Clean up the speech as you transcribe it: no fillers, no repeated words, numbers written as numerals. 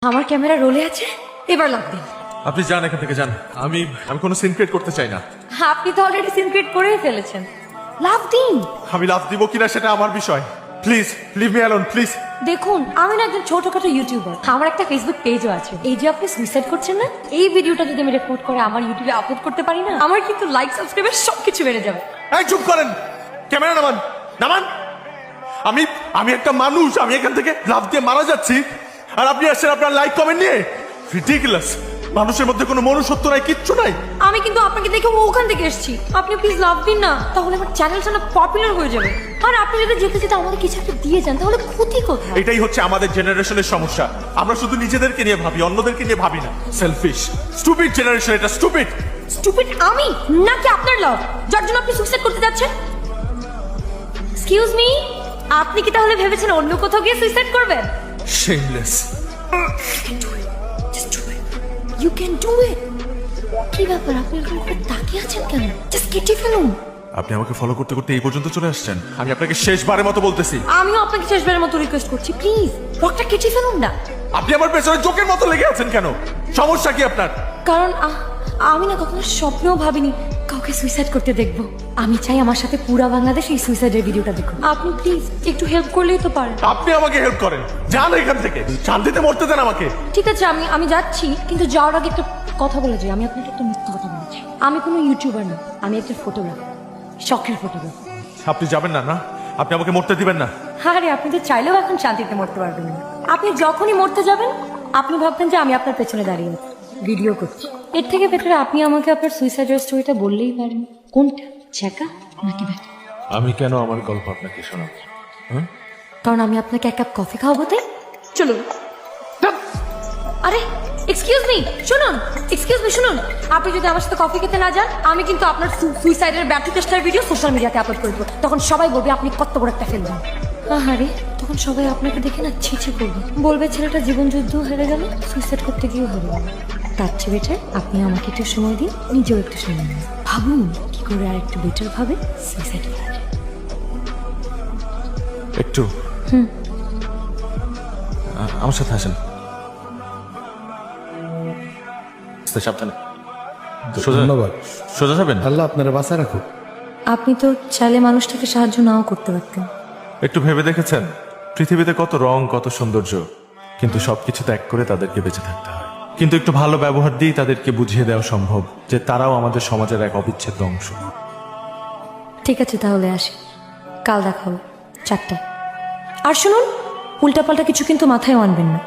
আমার ক্যামেরা রোলে আছে, এবার লাভ দিন। আপনি যান এখান থেকে যান। আমি কোনো সিন ক্রিয়েট করতে চাই না। আপনি তো অলরেডি সিন ক্রিয়েট করেই ফেলেছেন, লাভ দিন। আমি লাভ দিব কিনা সেটা আমার বিষয়। Please leave me alone please. দেখুন, আমি না একজন ছোটখাটো ইউটিউবার, আমার একটা ফেসবুক পেজও আছে। এই যে আপনি সুইসাইড করছেন না, এই ভিডিওটা যদি আমি রেকর্ড করে আমার ইউটিউবে আপলোড করতে পারি না, আমার কিন্তু লাইক সাবস্ক্রাইবার সবকিছু বেড়ে যাবে। এই চুপ করেন, ক্যামেরা নামান নামান। আমি একটা মানুষ, আমি এখান থেকে লাভ দিয়ে মারা যাচ্ছি আর আপনি আসছেন আপনার লাইক কমেন্ট নিয়ে। রিডিকুলাস। মানুষের মধ্যে কোনো মনুষ্যত্ব নাই, কিচ্ছু নাই। আমি কিন্তু আপনাকে দেখে ওখান থেকে এসেছি, আপনি প্লিজ লাভ দিন না, তাহলে আমার চ্যানেলটা না পপুলার হয়ে যাবে। আর আপনি যদি যেতে যেতে আমাদের কিছু একটা দিয়ে যান তাহলে ক্ষতি কোথায়? এটাই হচ্ছে আমাদের জেনারেশনের সমস্যা। আমরা শুধু নিজেদেরকে নিয়ে ভাবি, অন্যদেরকে নিয়ে ভাবি না। সেলফিশ, স্টুপিড জেনারেশন এটা, স্টুপিড। স্টুপিড আমি নাকি আপনার লাভ, যার জন্য আপনি সুইসাইড করতে যাচ্ছেন? এক্সকিউজ মি, আপনি কি তাহলে ভেবেছেন অন্য কোথাও গিয়ে সুইসাইড করবেন? Shameless. You can do it. কি ব্যাপার, আপনি এরকম করে তাকিয়ে আছেন কেন? জাস্ট কেটে ফেলুন। আপনি আমাকে ফলো করতে করতে এই পর্যন্ত চলে আসছেন। আমি আপনাকে শেষবারের মতো বলতেছি, আমিও আপনাকে শেষবারের মতো রিকোয়েস্ট করছি, প্লিজ রকটা কেটে ফেলুন না। আপনি আমার পেছনে জোকের মতো লেগে আছেন কেন? সমস্যা কি আপনার? কারণ আমি না কখনো স্বপ্নেও ভাবিনি কাউকে সুইসাইড করতে দেখবো। আমি চাই আমার সাথে পুরা বাংলাদেশ এই সুইসাইডের ভিডিওটা দেখুন। আপনি প্লিজ একটু হেল্প করলেই তো পারেন। আপনি আমাকে হেল্প করেন, যান এখান থেকে, শান্তিতে মরতে দেন আমাকে। ঠিক আছে, আমি যাচ্ছি, কিন্তু যাওয়ার আগে একটা কথা বলে যাই। আমি আপনাকে একটা মিথ্যা কথা বলেছি, আমি কোনো ইউটিউবার না, আমি একটা ফটোগ্রাফার, শখের ফটোগ্রাফার। আপনি যাবেন না? না, আপনি আমাকে মরতে দিবেন না। আরে আপনি তো চাইলেও এখন শান্তিতে মরতে পারবেন না। আপনি যখনই মরতে যাবেন আপনি ভাববেন যে আমি আপনার পেছনে দাঁড়িয়ে আছি, ভিডিও করছি। এর থেকে বেটার আপনি আমাকে আপনার সুইসাইডের স্টোরিটা বললেই পারেন। কোনটা, ছ্যাঁকা নাকি ব্যাটা? আমি কেন আমার গল্প আপনাকে শোনাবো? কারণ আমি আপনাকে এক কাপ কফি খাওয়াবো তাই। চলুন। আরে এক্সকিউজ মি, শুনুন, এক্সকিউজ মি শুনুন, আপনি যদি আমার সাথে কফি খেতে না যান, আমি কিন্তু আপনার সুইসাইডের ব্যর্থ চেষ্টার ভিডিও সোশ্যাল মিডিয়াতে আপলোড করে দেবো। তখন সবাই বলবে আপনি কত বড় একটা ফেলবেন। আরে তখন সবাই আপনাকে দেখে না ছিছি করবে, বলবে ছেলেটা জীবন যুদ্ধ হেরে গেল, সুইসাইড করতে গিয়েও হেরে গেল। তার চেয়ে বেটার আপনি আমাকে একটু সময় দিন, নিজেও একটু সময় নিন, ভাবুন কি করে আর একটু বেটার ভাবে সুইসাইড করা যায়। একটু আমার সাথে আসেন। সাবধানে। ধন্যবাদ। সোজা যাবেন? আল্লাহ আপনারা বাঁচা রাখুক। আপনি তো চাইলে মানুষটাকে সাহায্য নাও করতে পারতেন। একটু ভেবে দেখেছেন পৃথিবীতে কত রং, কত সৌন্দর্য, কিন্তু সবকিছু ত্যাগ করে তাদেরকে বেঁচে থাকতে হয়। কিন্তু একটু ভালো ব্যবহার দিয়ে তাদেরকে বুঝিয়ে দেওয়া সম্ভব যে তারাও আমাদের সমাজের এক অবিচ্ছেদ্য অংশ। ঠিক আছে তাহলে আসি, কাল দেখা হবে 4টায়। আর শুনুন, উল্টাপাল্টা কিছু কিন্তু মাথায় আনবেন না।